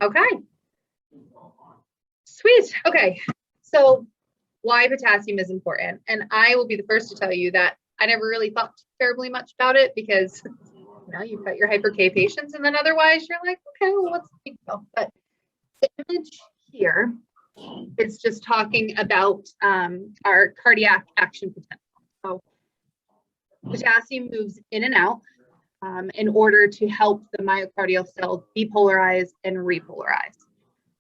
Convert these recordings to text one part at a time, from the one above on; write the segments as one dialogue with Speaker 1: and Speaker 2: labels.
Speaker 1: Okay. Sweet. Okay. So why potassium is important. And I will be the first to tell you that I never really thought terribly much about it because you've got your hyper K patients, and then otherwise you're like, okay, well, what's the big deal? But the image here is just talking about our cardiac action potential. So potassium moves in and out in order to help the myocardial cell depolarize and repolarize.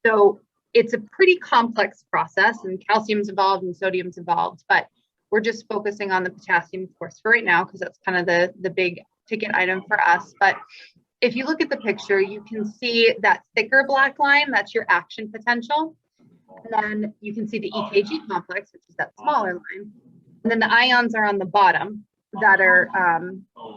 Speaker 1: So it's a pretty complex process, and calcium's involved and sodium's involved, but we're just focusing on the potassium, of course, for right now, because that's kind of the big ticket item for us. But if you look at the picture, you can see that thicker black line, that's your action potential. And then you can see the EKG complex, which is that smaller line. And then the ions are on the bottom that are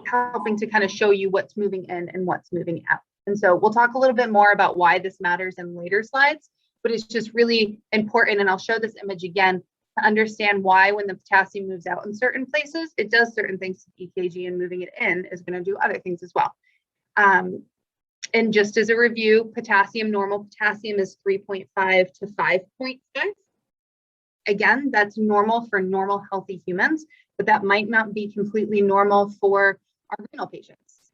Speaker 1: helping to kind of show you what's moving in and what's moving out. And so we'll talk a little bit more about why this matters in later slides, but it's just really important. And I'll show this image again to understand why when the potassium moves out in certain places, it does certain things to EKG, and moving it in is going to do other things as well. And just as a review, normal potassium is 3.5 to 5.5. Again, that's normal for normal healthy humans, but that might not be completely normal for our renal patients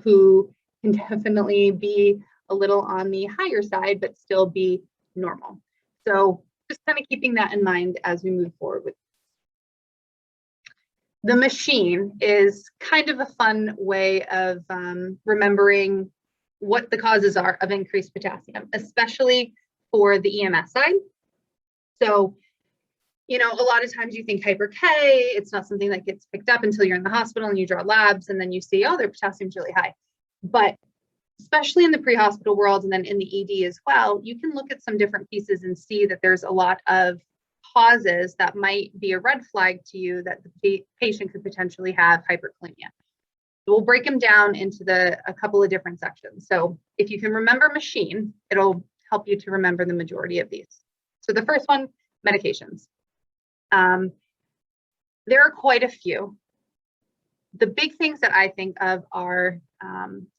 Speaker 1: who can definitely be a little on the higher side, but still be normal. So just kind of keeping that in mind as we move forward with the machine is kind of a fun way of remembering what the causes are of increased potassium, especially for the EMS side. So, a lot of times you think hyper K, it's not something that gets picked up until you're in the hospital and you draw labs and then you see, oh, their potassium's really high. But especially in the pre-hospital world and then in the ED as well, you can look at some different pieces and see that there's a lot of causes that might be a red flag to you that the patient could potentially have hyperkalemia. We'll break them down into a couple of different sections. So if you can remember machine, it'll help you to remember the majority of these. So the first one, medications. There are quite a few. The big things that I think of are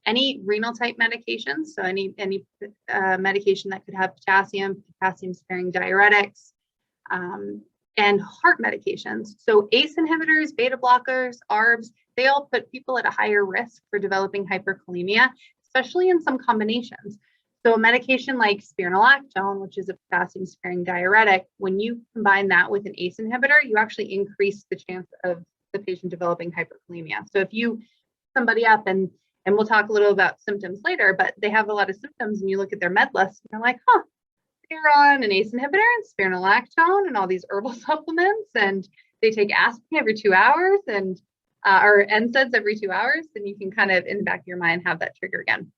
Speaker 1: any renal type medications. So any medication that could have potassium sparing diuretics, and heart medications. So ACE inhibitors, beta blockers, ARBs, they all put people at a higher risk for developing hyperkalemia, especially in some combinations. So a medication like spironolactone, which is a potassium sparing diuretic, when you combine that with an ACE inhibitor, you actually increase the chance of the patient developing hyperkalemia. So if you somebody up and we'll talk a little about symptoms later, but they have a lot of symptoms and you look at their med list and you're like, they're on an ACE inhibitor and spironolactone and all these herbal supplements, and they take aspirin every 2 hours and or NSAIDs every 2 hours, then you can kind of in the back of your mind have that trigger again.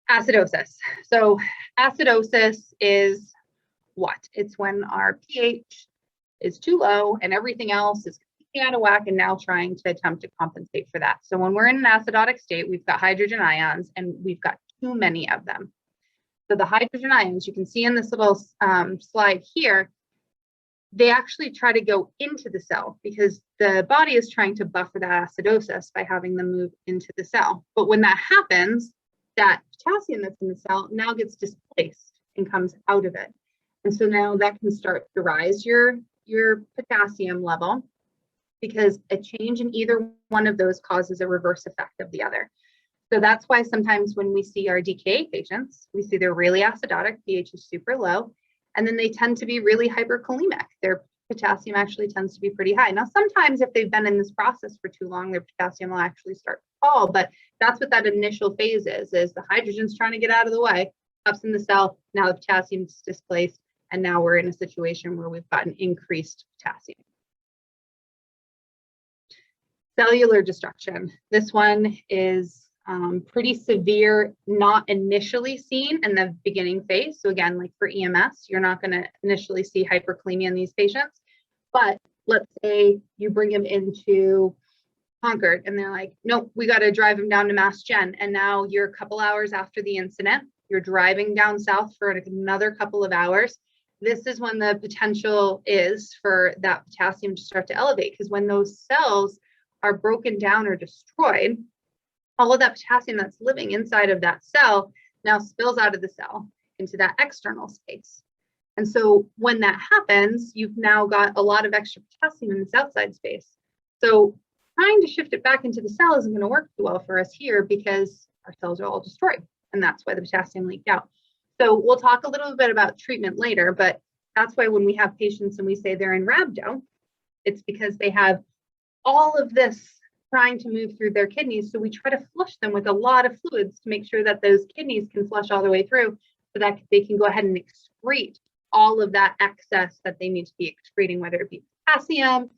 Speaker 1: Acidosis. So acidosis is what? It's when our pH is too low and everything else is completely out of whack and now trying to attempt to compensate for that. So when we're in an acidotic state, we've got hydrogen ions and we've got too many of them. So the hydrogen ions, you can see in this little slide here, they actually try to go into the cell because the body is trying to buffer that acidosis by having them move into the cell. But when that happens, that potassium that's in the cell now gets displaced and comes out of it. And so now that can start to rise your potassium level because a change in either one of those causes a reverse effect of the other. So that's why sometimes when we see our DKA patients, we see they're really acidotic, pH is super low, and then they tend to be really hyperkalemic. Their potassium actually tends to be pretty high. Now, sometimes if they've been in this process for too long, their potassium will actually start to fall, but that's what that initial phase is the hydrogen's trying to get out of the way, ups in the cell, now the potassium's displaced, and now we're in a situation where we've got an increased potassium. Cellular destruction. This one is pretty severe, not initially seen in the beginning phase. So again, like for EMS, you're not going to initially see hyperkalemia in these patients. But let's say you bring them into Concord and they're like, nope, we got to drive them down to Mass Gen. And now you're a couple hours after the incident, you're driving down south for another couple of hours. This is when the potential is for that potassium to start to elevate, because when those cells are broken down or destroyed, all of that potassium that's living inside of that cell now spills out of the cell into that external space. And so when that happens, you've now got a lot of extra potassium in this outside space. So trying to shift it back into the cell isn't going to work too well for us here because our cells are all destroyed. And that's why the potassium leaked out. So we'll talk a little bit about treatment later, but that's why when we have patients and we say they're in rhabdo, it's because they have all of this trying to move through their kidneys. So we try to flush them with a lot of fluids to make sure that those kidneys can flush all the way through so that they can go ahead and excrete all of that excess that they need to be excreting, whether it be potassium,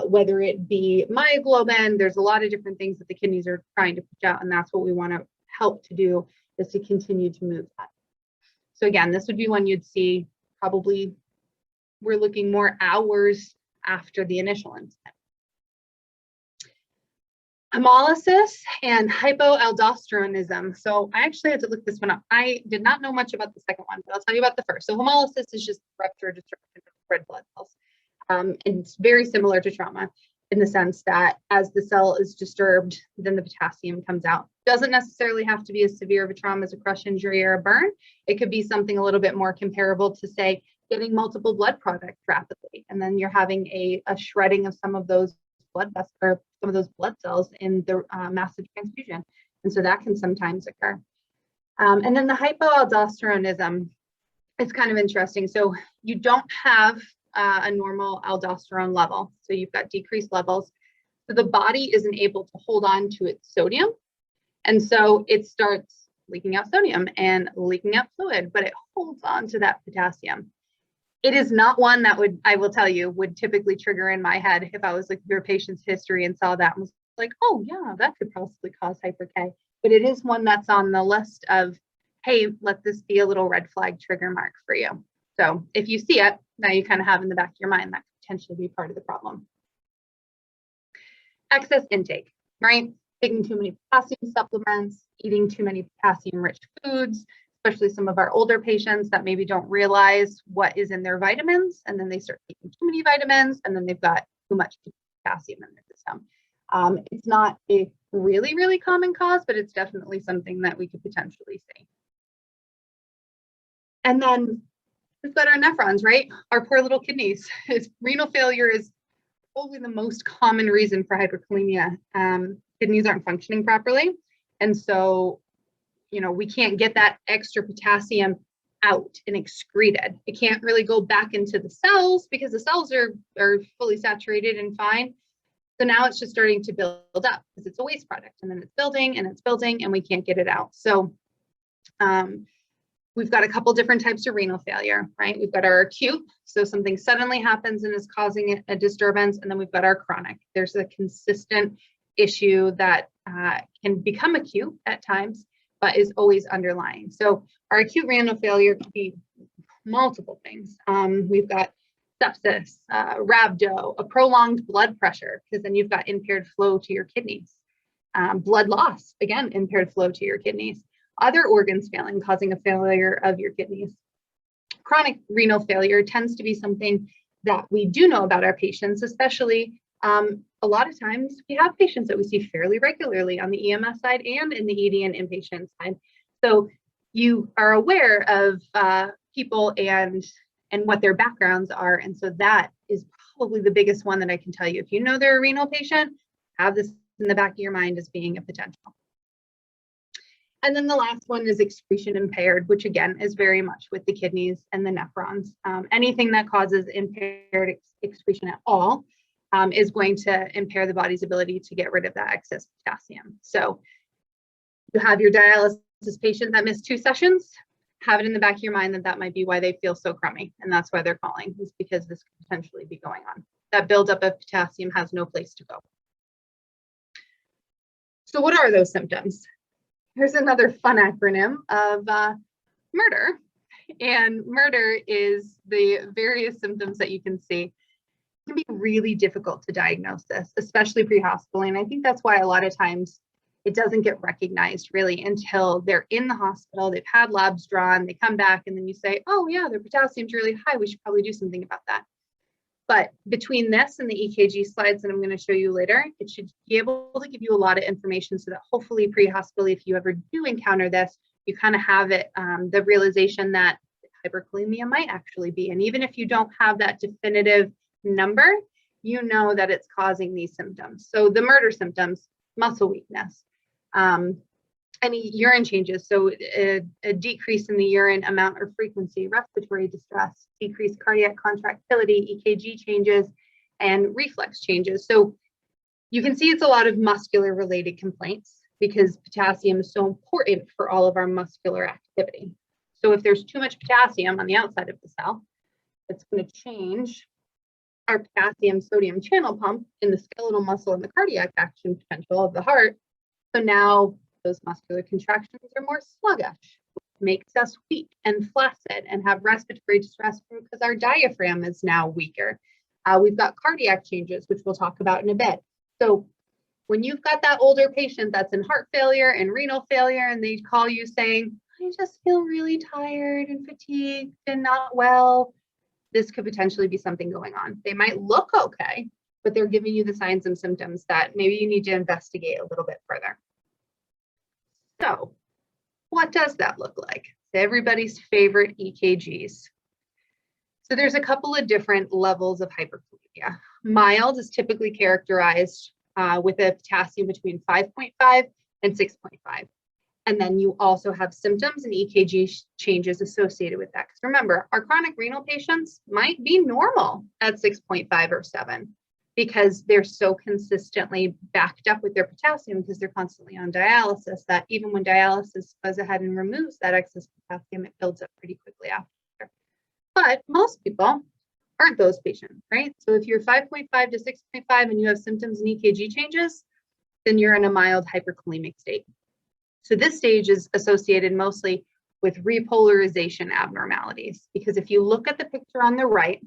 Speaker 1: whether it be myoglobin. There's a lot of different things that the kidneys are trying to push out, and that's what we want to help to do, is to continue to move that. So again, this would be one you'd see probably, we're looking more hours after the initial incident. Hemolysis and hypoaldosteronism. So I actually had to look this one up. I did not know much about the second one, but I'll tell you about the first. So hemolysis is just rupture or destruction of red blood cells. And it's very similar to trauma in the sense that as the cell is disturbed, then the potassium comes out. Doesn't necessarily have to be as severe of a trauma as a crush injury or a burn. It could be something a little bit more comparable to, say, getting multiple blood products rapidly, and then you're having a shredding of some of those blood vessels or some of those blood cells in the massive transfusion. And so that can sometimes occur. And then the hypoaldosteronism is kind of interesting. So you don't have a normal aldosterone level. So you've got decreased levels. So the body isn't able to hold on to its sodium. And so it starts leaking out sodium and leaking out fluid, but it holds on to that potassium. It is not one that would, I will tell you, would typically trigger in my head if I was looking at your patient's history and saw that and was like, oh yeah, that could possibly cause hyper K. But it is one that's on the list of, hey, let this be a little red flag trigger mark for you. So if you see it, now you kind of have in the back of your mind that could potentially be part of the problem. Excess intake, right? Taking too many potassium supplements, eating too many potassium-rich foods, especially some of our older patients that maybe don't realize what is in their vitamins, and then they start taking too many vitamins, and then they've got too much potassium in their system. It's not a really, really common cause, but it's definitely something that we could potentially see. And then we've got our nephrons, right? Our poor little kidneys. Renal failure is probably the most common reason for hyperkalemia. Kidneys aren't functioning properly, and so we can't get that extra potassium out and excreted. It can't really go back into the cells because the cells are fully saturated and fine. So now it's just starting to build up because it's a waste product, and then it's building and we can't get it out. So we've got a couple different types of renal failure, right? We've got our acute, so something suddenly happens and is causing a disturbance, and then we've got our chronic. There's a consistent issue that can become acute at times, but is always underlying. So our acute renal failure could be multiple things. We've got sepsis, rhabdo, a prolonged blood pressure, because then you've got impaired flow to your kidneys. Blood loss, again, impaired flow to your kidneys. Other organs failing, causing a failure of your kidneys. Chronic renal failure tends to be something that we do know about our patients, especially a lot of times we have patients that we see fairly regularly on the EMS side and in the ED and inpatient side. So you are aware of people and what their backgrounds are. And so that is probably the biggest one that I can tell you. If you know they're a renal patient, have this in the back of your mind as being a potential. And then the last one is excretion impaired, which again is very much with the kidneys and the nephrons. Anything that causes impaired excretion at all is going to impair the body's ability to get rid of that excess potassium. So you have your dialysis patient that missed 2 sessions, have it in the back of your mind that that might be why they feel so crummy. And that's why they're calling, is because this could potentially be going on. That buildup of potassium has no place to go. So what are those symptoms? Here's another fun acronym of murder. And murder is the various symptoms that you can see. It can be really difficult to diagnose this, especially pre-hospital. And I think that's why a lot of times it doesn't get recognized really until they're in the hospital, they've had labs drawn, they come back, and then you say, oh yeah, their potassium's really high, we should probably do something about that. But between this and the EKG slides that I'm going to show you later, it should be able to give you a lot of information so that hopefully pre-hospital, if you ever do encounter this, you kind of have it, the realization that hyperkalemia might actually be. And even if you don't have that definitive number, you know that it's causing these symptoms. So the murder symptoms, muscle weakness, any urine changes, so a decrease in the urine amount or frequency, respiratory distress, decreased cardiac contractility, EKG changes, and reflex changes. So you can see it's a lot of muscular related complaints because potassium is so important for all of our muscular activity. So if there's too much potassium on the outside of the cell, it's going to change our potassium sodium channel pump in the skeletal muscle and the cardiac action potential of the heart. So now those muscular contractions are more sluggish, makes us weak and flaccid and have respiratory distress because our diaphragm is now weaker. We've got cardiac changes, which we'll talk about in a bit. So when you've got that older patient that's in heart failure and renal failure, and they call you saying, I just feel really tired and fatigued and not well, this could potentially be something going on. They might look okay, but they're giving you the signs and symptoms that maybe you need to investigate a little bit further. So what does that look like? Everybody's favorite EKGs. So there's a couple of different levels of hyperkalemia. Mild is typically characterized with a potassium between 5.5 and 6.5. And then you also have symptoms and EKG changes associated with that. Because remember, our chronic renal patients might be normal at 6.5 or 7 because they're so consistently backed up with their potassium because they're constantly on dialysis that even when dialysis goes ahead and removes that excess potassium, it builds up pretty quickly after. But most people aren't those patients, right? So if you're 5.5 to 6.5 and you have symptoms and EKG changes, then you're in a mild hyperkalemic state. So this stage is associated mostly with repolarization abnormalities, because if you look at the picture on the right,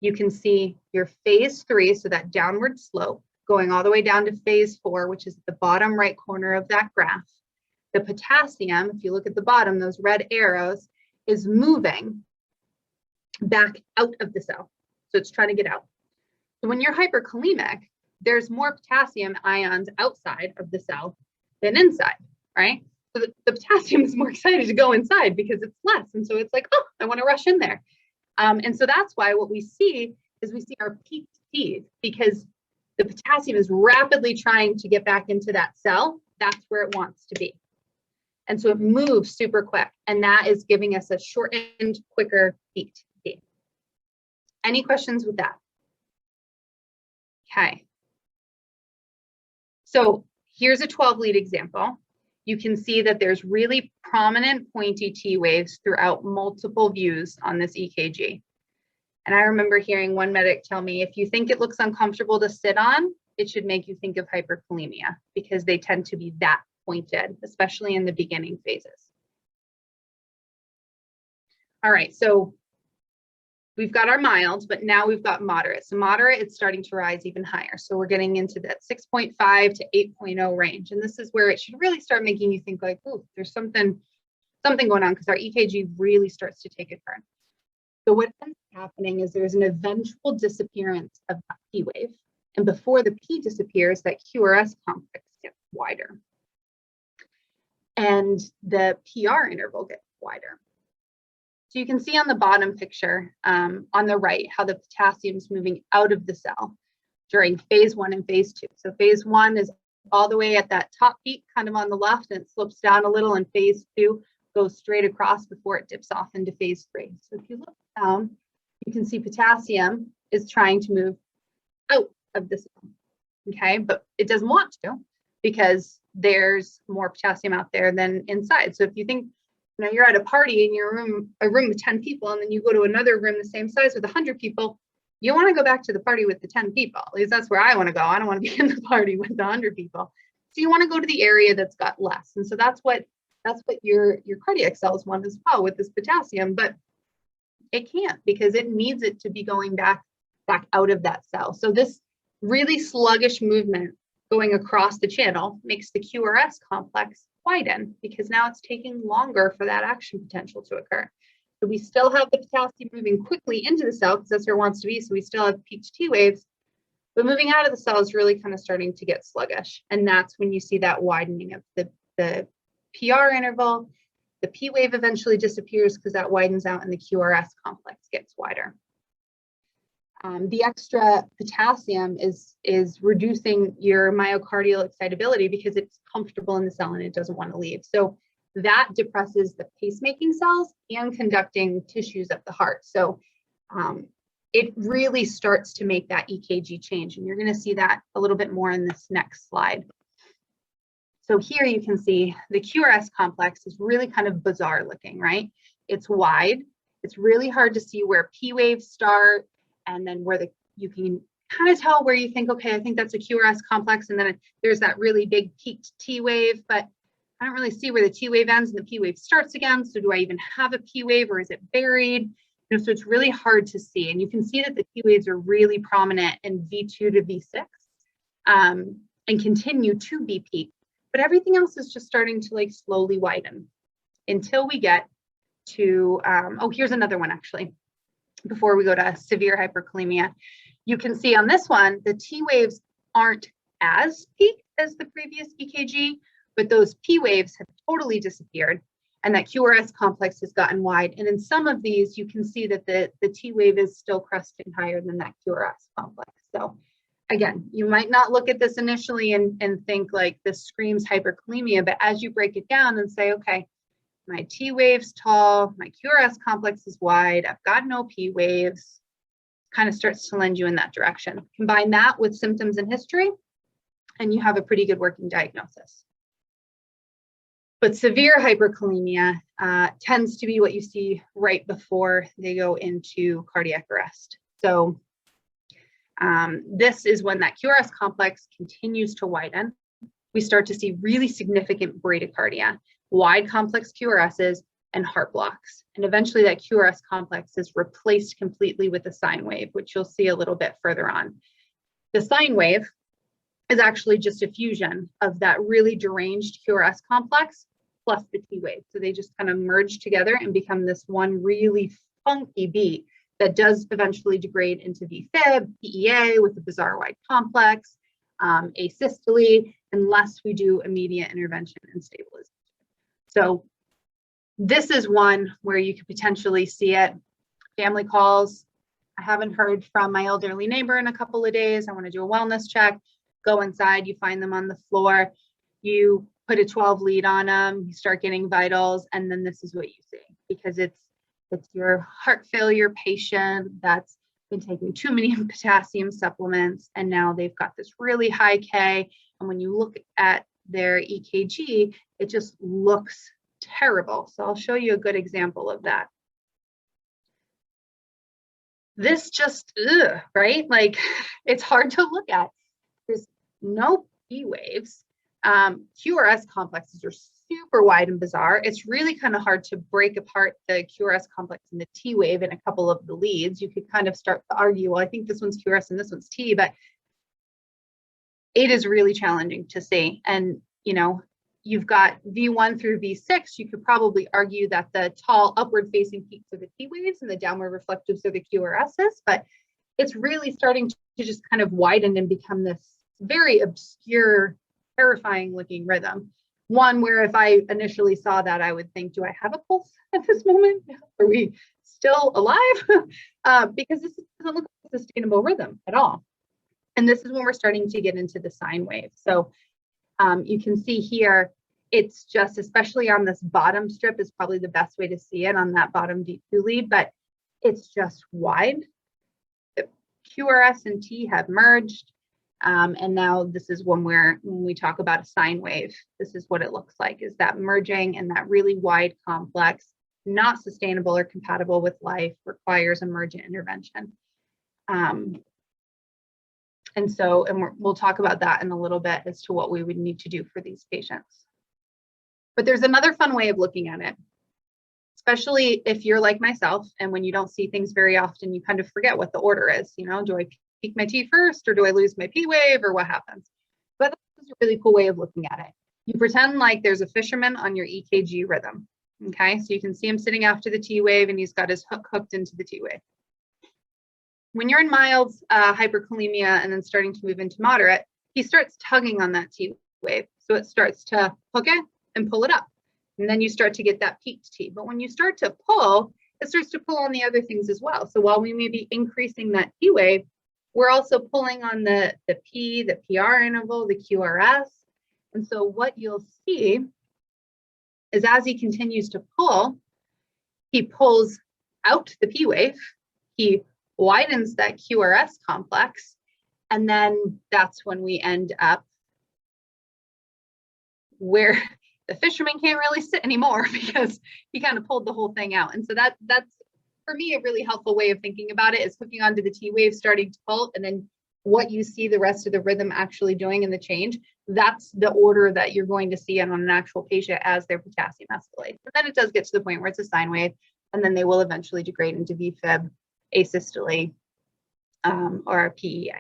Speaker 1: you can see your phase 3, so that downward slope going all the way down to phase 4, which is the bottom right corner of that graph. The potassium, if you look at the bottom, those red arrows, is moving back out of the cell. So it's trying to get out. So when you're hyperkalemic, there's more potassium ions outside of the cell than inside, right? So the potassium is more excited to go inside because it's less. And so it's like, oh, I want to rush in there. And so that's why what we see is we see our peaked T's, because the potassium is rapidly trying to get back into that cell. That's where it wants to be. And so it moves super quick. And that is giving us a shortened, quicker peaked T. Any questions with that? Okay. So here's a 12-lead example. You can see that there's really prominent pointy T waves throughout multiple views on this EKG. And I remember hearing one medic tell me, if you think it looks uncomfortable to sit on, it should make you think of hyperkalemia because they tend to be that pointed, especially in the beginning phases. All right, so we've got our mild, but now we've got moderate. So moderate, it's starting to rise even higher. So we're getting into that 6.5 to 8.0 range. And this is where it should really start making you think like, oh, there's something going on, because our EKG really starts to take a turn. So what ends up happening is there's an eventual disappearance of that P wave. And before the P disappears, that QRS complex gets wider. And the PR interval gets wider. So you can see on the bottom picture on the right how the potassium is moving out of the cell during phase 1 and phase 2. So phase 1 is all the way at that top peak, kind of on the left, and it slopes down a little, and phase 2 goes straight across before it dips off into phase 3. So if you look down, you can see potassium is trying to move out of the cell, okay? But it doesn't want to because there's more potassium out there than inside. So if you think, you know, you're at a party in your room, a room with 10 people, and then you go to another room the same size with 100 people, you want to go back to the party with the 10 people. At least that's where I want to go. I don't want to be in the party with the 100 people. So you want to go to the area that's got less. And so that's what your cardiac cells want as well with this potassium, but it can't because it needs it to be going back out of that cell. So this really sluggish movement going across the channel makes the QRS complex widen because now it's taking longer for that action potential to occur. So we still have the potassium moving quickly into the cell because that's where it wants to be. So we still have peaked T waves, but moving out of the cell is really kind of starting to get sluggish. And that's when you see that widening of the PR interval. The P wave eventually disappears because that widens out and the QRS complex gets wider. The extra potassium is reducing your myocardial excitability because it's comfortable in the cell and it doesn't want to leave. So that depresses the pacemaking cells and conducting tissues of the heart. So it really starts to make that EKG change. And you're going to see that a little bit more in this next slide. So here you can see the QRS complex is really kind of bizarre looking, right? It's wide. It's really hard to see where P waves start and then where you can kind of tell where you think, okay, I think that's a QRS complex. And then there's that really big peaked T wave, but I don't really see where the T wave ends and the P wave starts again. So do I even have a P wave or is it buried? You know, so it's really hard to see. And you can see that the P waves are really prominent in V2 to V6 and continue to be peaked. But everything else is just starting to like slowly widen until we get to, oh, here's another one actually, before we go to severe hyperkalemia. You can see on this one, the T waves aren't as peaked as the previous EKG, but those P waves have totally disappeared and that QRS complex has gotten wide. And in some of these, you can see that the T wave is still cresting higher than that QRS complex. So again, you might not look at this initially and think like this screams hyperkalemia, but as you break it down and say, okay, my T wave's tall, my QRS complex is wide, I've got no P waves, kind of starts to lend you in that direction. Combine that with symptoms and history, and you have a pretty good working diagnosis. But severe hyperkalemia tends to be what you see right before they go into cardiac arrest. So this is when that QRS complex continues to widen. We start to see really significant bradycardia, wide complex QRSs, and heart blocks. And eventually that QRS complex is replaced completely with a sine wave, which you'll see a little bit further on. The sine wave is actually just a fusion of that really deranged QRS complex plus the T wave. So they just kind of merge together and become this one really funky beat that does eventually degrade into VFib, PEA with a bizarre wide complex, asystole, unless we do immediate intervention and stabilization. So this is one where you could potentially see it. Family calls. I haven't heard from my elderly neighbor in a couple of days. I want to do a wellness check. Go inside, you find them on the floor. You put a 12 lead on them, you start getting vitals, and then this is what you see, because it's your heart failure patient that's been taking too many potassium supplements, and now they've got this really high K. And when you look at their EKG, it just looks terrible. So I'll show you a good example of that. This just, right? Like, it's hard to look at. There's no P waves. QRS complexes are super wide and bizarre. It's really kind of hard to break apart the QRS complex and the T wave in a couple of the leads. You could kind of start to argue, well, I think this one's QRS and this one's T, but it is really challenging to see. And, you know, you've got V1 through V6. You could probably argue that the tall upward facing peaks are the T waves and the downward reflectives are the QRSs, but it's really starting to just kind of widen and become this very obscure, terrifying looking rhythm. One where if I initially saw that, I would think, do I have a pulse at this moment? Are we still alive? Because this doesn't look like a sustainable rhythm at all. And this is when we're starting to get into the sine wave. So you can see here, it's just, especially on this bottom strip is probably the best way to see it on that bottom V2 lead, but it's just wide. The QRS and T have merged. And now this is when we talk about a sine wave, this is what it looks like, is that merging and that really wide complex, not sustainable or compatible with life, requires emergent intervention. And we'll talk about that in a little bit as to what we would need to do for these patients. But there's another fun way of looking at it, especially if you're like myself, and when you don't see things very often, you kind of forget what the order is. You know, do I peak my T first, or do I lose my P wave, or what happens? But this is a really cool way of looking at it. You pretend like there's a fisherman on your EKG rhythm. Okay, so you can see him sitting after the T wave and he's got his hook hooked into the T wave. When you're in mild hyperkalemia and then starting to move into moderate, he starts tugging on that T wave. So it starts to hook it and pull it up. And then you start to get that peaked T. But when you start to pull, it starts to pull on the other things as well. So while we may be increasing that T wave, we're also pulling on the P, the PR interval, the QRS. And so what you'll see is as he continues to pull, he pulls out the P wave, he widens that QRS complex, and then that's when we end up where the fisherman can't really sit anymore because he kind of pulled the whole thing out. And so that's for me a really helpful way of thinking about it, is hooking onto the T wave, starting to pull, and then what you see the rest of the rhythm actually doing in the change. That's the order that you're going to see on an actual patient as their potassium escalates. And then it does get to the point where it's a sine wave, and then they will eventually degrade into VFib, asystole, or a PEA.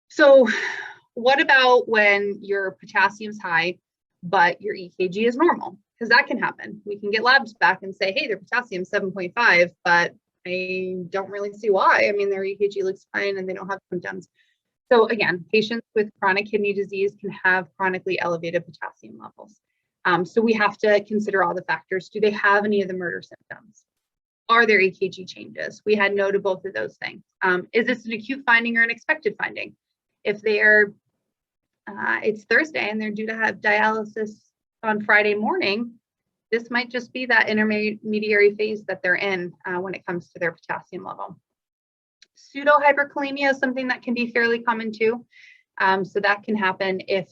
Speaker 1: So what about when your potassium's high, but your EKG is normal? Because that can happen. We can get labs back and say, hey, their potassium's 7.5, but I don't really see why. I mean, their EKG looks fine and they don't have symptoms. So again, patients with chronic kidney disease can have chronically elevated potassium levels. So we have to consider all the factors. Do they have any of the murder symptoms? Are there EKG changes? We had no to both of those things. Is this an acute finding or an expected finding? If they're, it's Thursday and they're due to have dialysis on Friday morning, this might just be that intermediary phase that they're in when it comes to their potassium level. Pseudo hyperkalemia is something that can be fairly common too. So that can happen if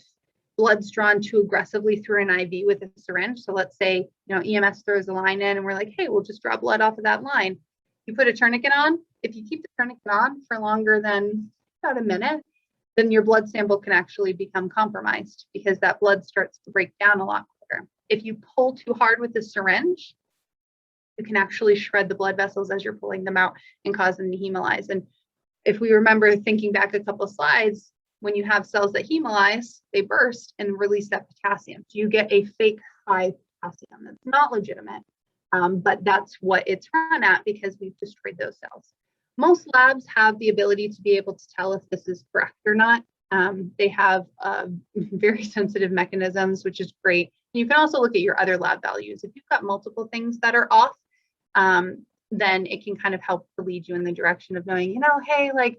Speaker 1: blood's drawn too aggressively through an IV with a syringe. So let's say, EMS throws a line in and we're like, hey, we'll just draw blood off of that line. You put a tourniquet on. If you keep the tourniquet on for longer than about a minute, then your blood sample can actually become compromised because that blood starts to break down a lot quicker. If you pull too hard with the syringe, you can actually shred the blood vessels as you're pulling them out and cause them to hemolyze. And if we remember thinking back a couple of slides, when you have cells that hemolyze, they burst and release that potassium. So you get a fake high potassium. That's not legitimate, but that's what it's run at because we've destroyed those cells. Most labs have the ability to be able to tell if this is correct or not. They have very sensitive mechanisms, which is great. You can also look at your other lab values. If you've got multiple things that are off, then it can kind of help to lead you in the direction of knowing, hey, like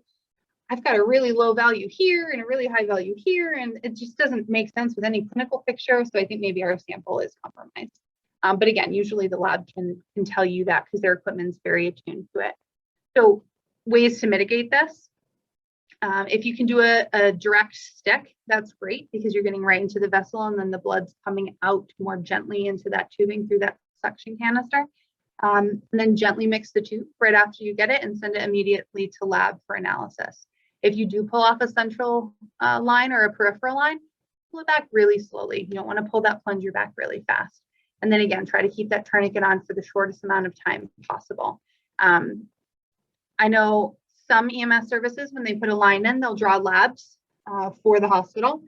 Speaker 1: I've got a really low value here and a really high value here, and it just doesn't make sense with any clinical picture. So I think maybe our sample is compromised. But again, usually the lab can tell you that because their equipment is very attuned to it. So ways to mitigate this. If you can do a direct stick, that's great because you're getting right into the vessel and then the blood's coming out more gently into that tubing through that suction canister. And then gently mix the tube right after you get it and send it immediately to lab for analysis. If you do pull off a central line or a peripheral line, pull it back really slowly. You don't want to pull that plunger back really fast. And then again, try to keep that tourniquet on for the shortest amount of time possible. I know some EMS services, when they put a line in, they'll draw labs for the hospital.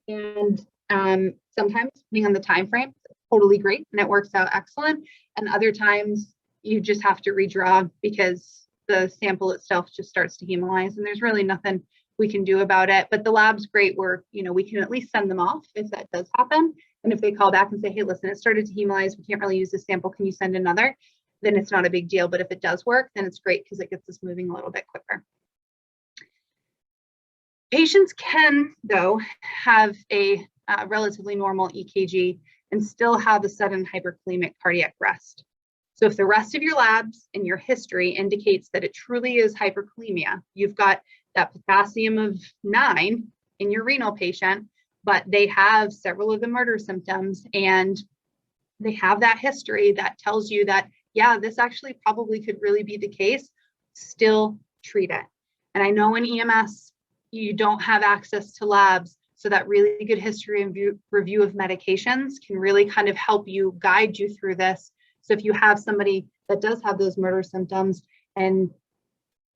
Speaker 1: And sometimes, depending on the time frame, it's totally great and it works out excellent. And other times you just have to redraw because the sample itself just starts to hemolyze and there's really nothing we can do about it. But the lab's great where, we can at least send them off if that does happen. And if they call back and say, hey, listen, it started to hemolyze, we can't really use this sample, can you send another? Then it's not a big deal. But if it does work, then it's great because it gets us moving a little bit quicker. Patients can, though, have a relatively normal EKG and still have a sudden hyperkalemic cardiac arrest. So if the rest of your labs and your history indicates that it truly is hyperkalemia, you've got that potassium of 9 in your renal patient, but they have several of the murder symptoms and they have that history that tells you that, yeah, this actually probably could really be the case, still treat it. And I know in EMS, you don't have access to labs, so that really good history and review of medications can really kind of help you guide you through this. So if you have somebody that does have those murder symptoms and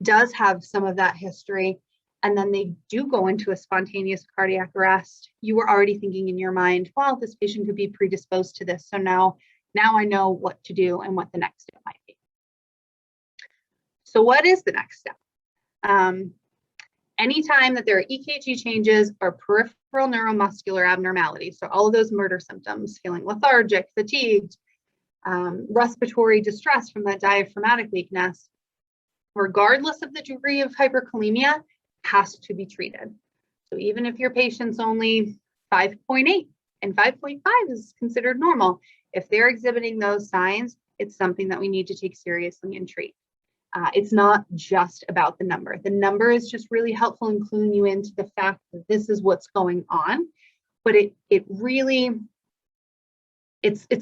Speaker 1: does have some of that history, and then they do go into a spontaneous cardiac arrest, you were already thinking in your mind, well, this patient could be predisposed to this. So now I know what to do and what the next step might be. So what is the next step? Anytime that there are EKG changes or peripheral neuromuscular abnormalities, so all of those murder symptoms, feeling lethargic, fatigued, respiratory distress from that diaphragmatic weakness, regardless of the degree of hyperkalemia, has to be treated. So even if your patient's only 5.8 and 5.5 is considered normal, if they're exhibiting those signs, it's something that we need to take seriously and treat. It's not just about the number. The number is just really helpful in cluing you into the fact that this is what's going on, but it's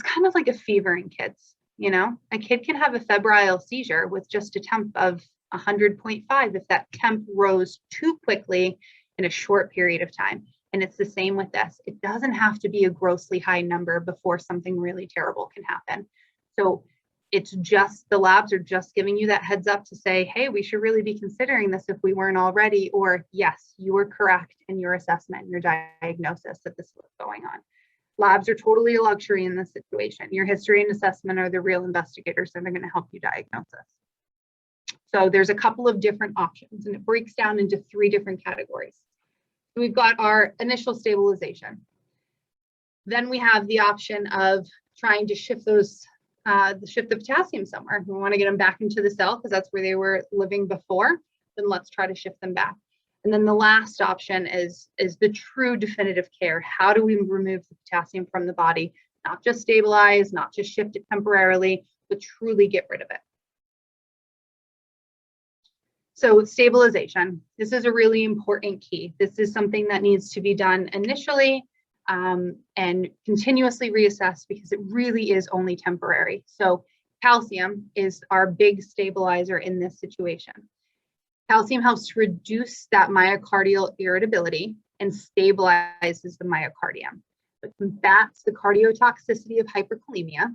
Speaker 1: kind of like a fever in kids. You know, a kid can have a febrile seizure with just a temp of 100.5 if that temp rose too quickly in a short period of time. And it's the same with this. It doesn't have to be a grossly high number before something really terrible can happen. So it's just, the labs are just giving you that heads up to say, hey, we should really be considering this if we weren't already, or yes, you were correct in your assessment, your diagnosis that this was going on. Labs are totally a luxury in this situation. Your history and assessment are the real investigators that are going to help you diagnose this. So there's a couple of different options, and it breaks down into 3 different categories. So we've got our initial stabilization. Then we have the option of trying to shift those shift the potassium somewhere. We want to get them back into the cell because that's where they were living before. Then let's try to shift them back. And then the last option is the true definitive care. How do we remove the potassium from the body? Not just stabilize, not just shift it temporarily, but truly get rid of it. So stabilization, this is a really important key. This is something that needs to be done initially and continuously reassessed because it really is only temporary. So calcium is our big stabilizer in this situation. Calcium helps to reduce that myocardial irritability and stabilizes the myocardium. It combats the cardiotoxicity of hyperkalemia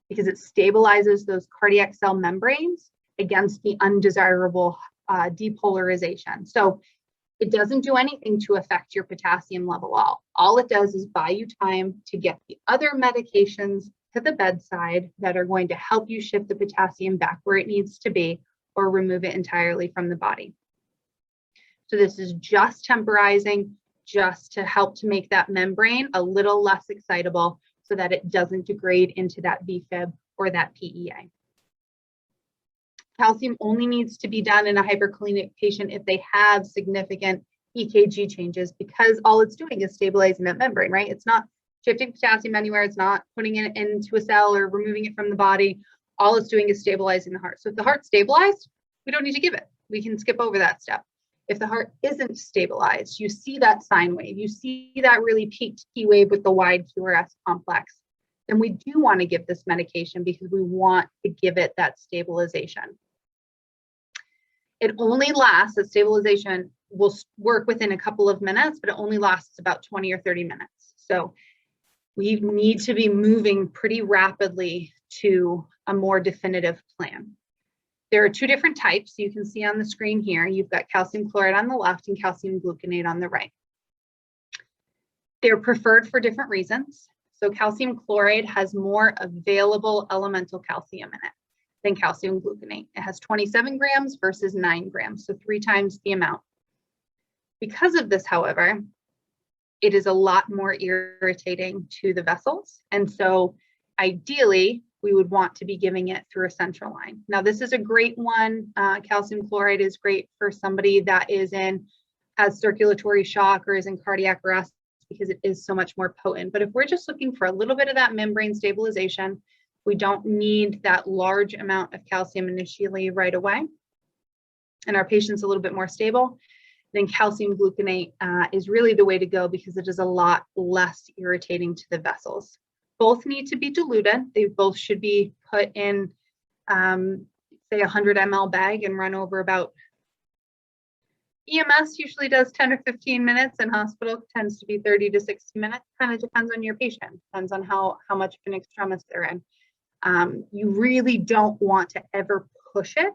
Speaker 1: because it stabilizes those cardiac cell membranes against the undesirable depolarization. So it doesn't do anything to affect your potassium level. All it does is buy you time to get the other medications to the bedside that are going to help you shift the potassium back where it needs to be or remove it entirely from the body. So this is just temporizing, just to help to make that membrane a little less excitable so that it doesn't degrade into that VFib or that PEA. Calcium only needs to be done in a hyperkalemic patient if they have significant EKG changes, because all it's doing is stabilizing that membrane, right? It's not shifting potassium anywhere. It's not putting it into a cell or removing it from the body. All it's doing is stabilizing the heart. So if the heart's stabilized, we don't need to give it. We can skip over that step. If the heart isn't stabilized, you see that sine wave, you see that really peaked T wave with the wide QRS complex, then we do want to give this medication because we want to give it that stabilization. It only lasts, that stabilization will work within a couple of minutes, but it only lasts about 20 or 30 minutes. So we need to be moving pretty rapidly to a more definitive plan. There are 2 different types you can see on the screen here. You've got calcium chloride on the left and calcium gluconate on the right. They're preferred for different reasons. So calcium chloride has more available elemental calcium in it than calcium gluconate. It has 27 grams versus 9 grams, so 3 times the amount. Because of this, however, it is a lot more irritating to the vessels. And so ideally, we would want to be giving it through a central line. Now, this is a great one. Calcium chloride is great for somebody that has circulatory shock or is in cardiac arrest because it is so much more potent. But if we're just looking for a little bit of that membrane stabilization, we don't need that large amount of calcium initially right away, and our patient's a little bit more stable, then calcium gluconate is really the way to go because it is a lot less irritating to the vessels. Both need to be diluted. They both should be put in, say, 100 ml bag and run over about, EMS usually does 10 or 15 minutes, and hospital tends to be 30 to 60 minutes. Kind of depends on your patient, depends on how much of an extremis they're in. You really don't want to ever push it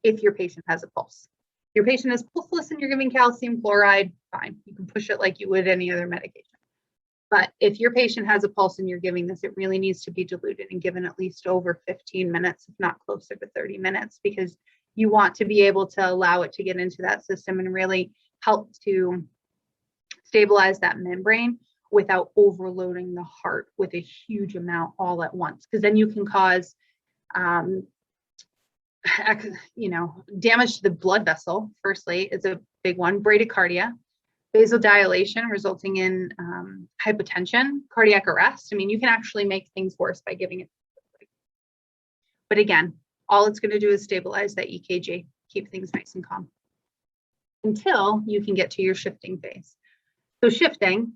Speaker 1: if your patient has a pulse. Your patient is pulseless and you're giving calcium chloride, fine. You can push it like you would any other medication. But if your patient has a pulse and you're giving this, it really needs to be diluted and given at least over 15 minutes, if not closer to 30 minutes, because you want to be able to allow it to get into that system and really help to stabilize that membrane without overloading the heart with a huge amount all at once, because then you can cause damage to the blood vessel. Firstly, is a big one. Bradycardia, vasodilation resulting in hypotension, cardiac arrest. I mean, you can actually make things worse by giving it. But again, all it's going to do is stabilize that EKG, keep things nice and calm until you can get to your shifting phase. So shifting,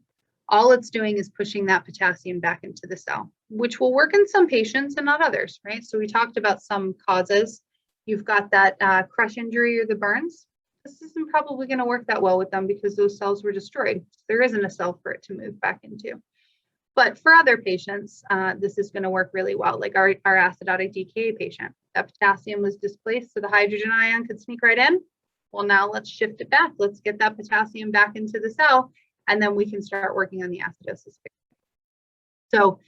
Speaker 1: all it's doing is pushing that potassium back into the cell, which will work in some patients and not others, right? So we talked about some causes. You've got that crush injury or the burns. This isn't probably going to work that well with them because those cells were destroyed. There isn't a cell for it to move back into. But for other patients, this is going to work really well, like our acidotic DKA patient. That potassium was displaced, so the hydrogen ion could sneak right in. Well, now let's shift it back. Let's get that potassium back into the cell, and then we can start working on the acidosis. So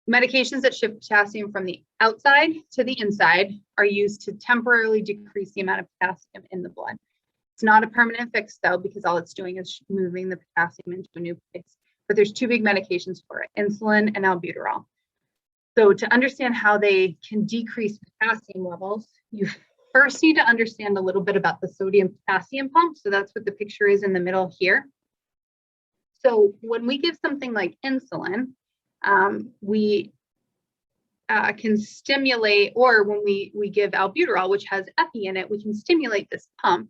Speaker 1: medications that shift potassium from the outside to the inside are used to temporarily decrease the amount of potassium in the blood. It's not a permanent fix though, because all it's doing is moving the potassium into a new place. But there's two big medications for it, insulin and albuterol. So to understand how they can decrease potassium levels, you first need to understand a little bit about the sodium potassium pump. So that's what the picture is in the middle here. So when we give something like insulin, we can stimulate, or when we give albuterol, which has epi in it, we can stimulate this pump,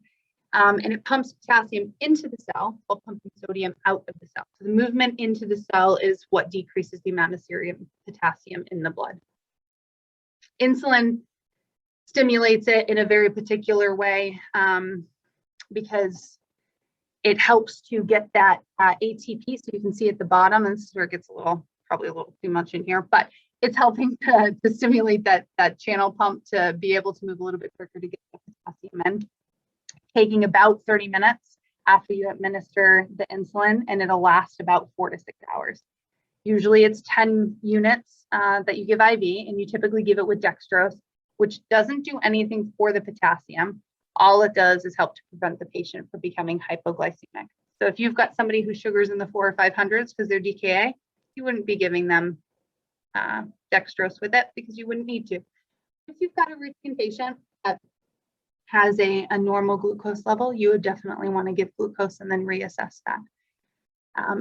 Speaker 1: and it pumps potassium into the cell while pumping sodium out of the cell. So the movement into the cell is what decreases the amount of serum potassium in the blood. Insulin stimulates it in a very particular way because it helps to get that ATP. So you can see at the bottom, and this is where it gets probably a little too much in here, but it's helping to stimulate that channel pump to be able to move a little bit quicker to get the potassium in. Taking about 30 minutes after you administer the insulin, and it'll last about 4 to 6 hours. Usually it's 10 units that you give IV, and you typically give it with dextrose, which doesn't do anything for the potassium. All it does is help to prevent the patient from becoming hypoglycemic. So if you've got somebody whose sugar's in the 400s or 500s because they're DKA, you wouldn't be giving them dextrose with it because you wouldn't need to. If you've got a routine patient that has a normal glucose level, you would definitely want to give glucose and then reassess that.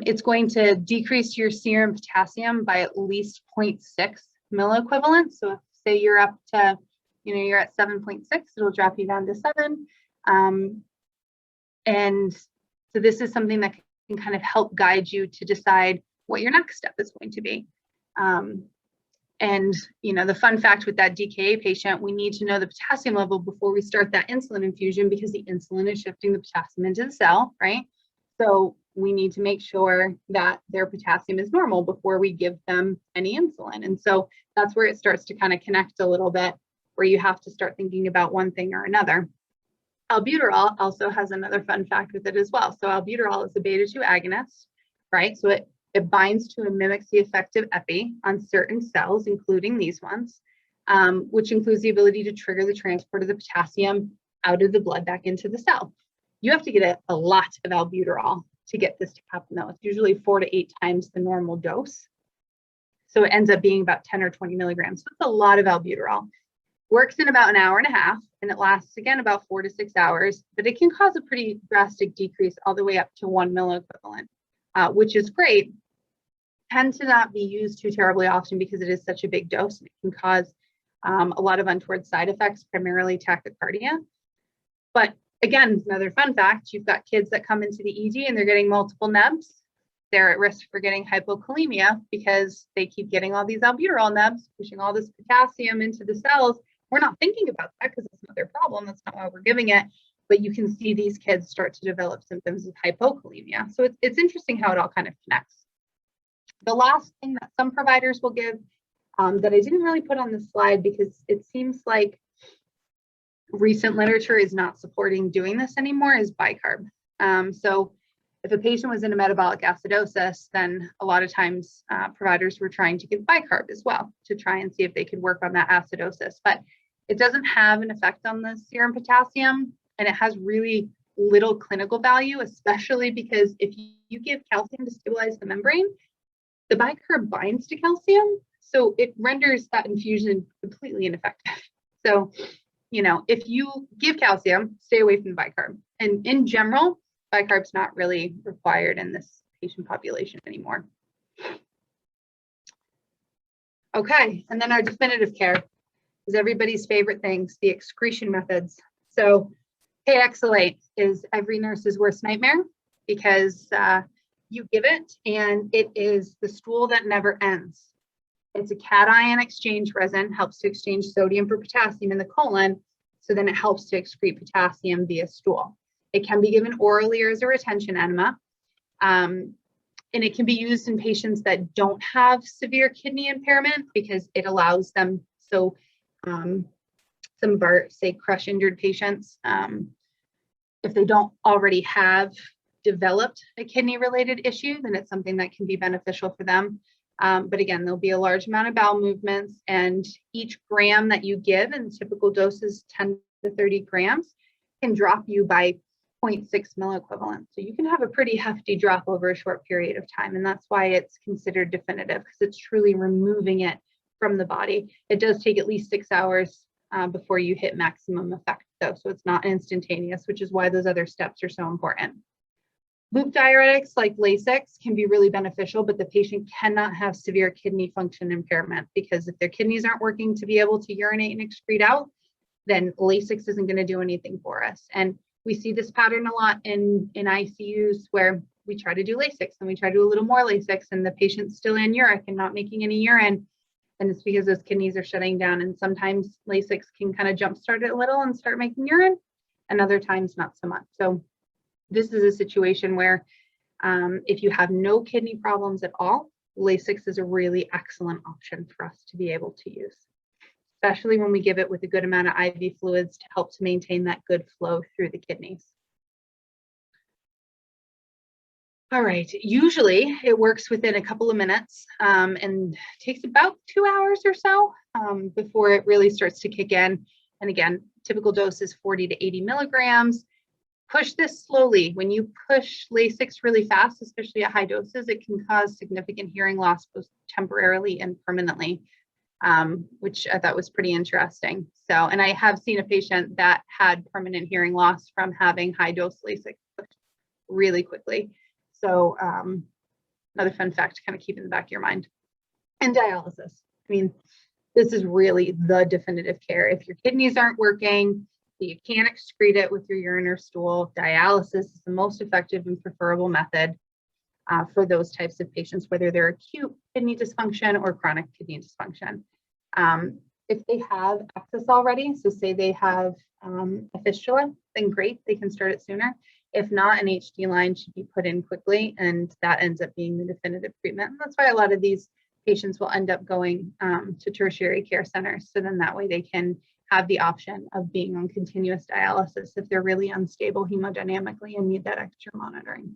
Speaker 1: It's going to decrease your serum potassium by at least 0.6 milliequivalent. So if say you're up to, you're at 7.6, it'll drop you down to 7. And so this is something that can kind of help guide you to decide what your next step is going to be. And the fun fact with that DKA patient, we need to know the potassium level before we start that insulin infusion because the insulin is shifting the potassium into the cell, right? So we need to make sure that their potassium is normal before we give them any insulin. And so that's where it starts to kind of connect a little bit, where you have to start thinking about one thing or another. Albuterol also has another fun fact with it as well. So albuterol is a beta-2 agonist, right? So it binds to and mimics the effective epi on certain cells, including these ones, which includes the ability to trigger the transport of the potassium out of the blood back into the cell. You have to get a lot of albuterol to get this to happen, though. It's usually 4 to 8 times the normal dose. So it ends up being about 10 or 20 milligrams. So it's a lot of albuterol. Works in about an hour and a half, and it lasts, again, about 4 to 6 hours, but it can cause a pretty drastic decrease all the way up to 1 milliequivalent, which is great. Tend to not be used too terribly often because it is such a big dose, and it can cause a lot of untoward side effects, primarily tachycardia. But again, another fun fact, you've got kids that come into the ED and they're getting multiple nebs. They're at risk for getting hypokalemia because they keep getting all these albuterol nebs, pushing all this potassium into the cells. We're not thinking about that because it's not their problem. That's not why we're giving it. But you can see these kids start to develop symptoms of hypokalemia. So it's interesting how it all kind of connects. The last thing that some providers will give that I didn't really put on the slide because it seems like recent literature is not supporting doing this anymore is bicarb. So if a patient was in a metabolic acidosis, then a lot of times providers were trying to give bicarb as well to try and see if they could work on that acidosis. But it doesn't have an effect on the serum potassium, and it has really little clinical value, especially because if you give calcium to stabilize the membrane, the bicarb binds to calcium, so it renders that infusion completely ineffective. So, you know, if you give calcium, stay away from the bicarb. And in general, bicarb's not really required in this patient population anymore. Okay, and then our definitive care is everybody's favorite things, the excretion methods. So K-exolate is every nurse's worst nightmare because you give it and it is the stool that never ends. It's a cation exchange resin, helps to exchange sodium for potassium in the colon, so then it helps to excrete potassium via stool. It can be given orally or as a retention enema, and it can be used in patients that don't have severe kidney impairment because it allows them, so some of our, say, crush injured patients, if they don't already have developed a kidney related issue, then it's something that can be beneficial for them. But again, there'll be a large amount of bowel movements, and each gram that you give, and typical doses 10 to 30 grams, can drop you by 0.6 milliequivalent. So you can have a pretty hefty drop over a short period of time, and that's why it's considered definitive, because it's truly removing it from the body. It does take at least 6 hours before you hit maximum effect, though, so it's not instantaneous, which is why those other steps are so important. Loop diuretics like Lasix can be really beneficial, but the patient cannot have severe kidney function impairment, because if their kidneys aren't working to be able to urinate and excrete out, then Lasix isn't going to do anything for us. And we see this pattern a lot in ICUs where we try to do Lasix and we try to do a little more Lasix and the patient's still anuric and not making any urine. And it's because those kidneys are shutting down. And sometimes Lasix can kind of jumpstart it a little and start making urine, and other times not so much. So this is a situation where if you have no kidney problems at all, Lasix is a really excellent option for us to be able to use, especially when we give it with a good amount of IV fluids to help to maintain that good flow through the kidneys. All right, usually it works within a couple of minutes and takes about 2 hours or so before it really starts to kick in. And again, typical dose is 40 to 80 milligrams. Push this slowly. When you push Lasix really fast, especially at high doses, it can cause significant hearing loss, both temporarily and permanently, which I thought was pretty interesting. So, and I have seen a patient that had permanent hearing loss from having high dose Lasix pushed really quickly. So another fun fact to kind of keep in the back of your mind. And dialysis. I mean, this is really the definitive care. If your kidneys aren't working, you can't excrete it with your urine or stool, dialysis is the most effective and preferable method for those types of patients, whether they're acute kidney dysfunction or chronic kidney dysfunction. If they have access already, so say they have a fistula, then great, they can start it sooner. If not, an HD line should be put in quickly, and that ends up being the definitive treatment. And that's why a lot of these patients will end up going to tertiary care centers. So then that way they can have the option of being on continuous dialysis if they're really unstable hemodynamically and need that extra monitoring.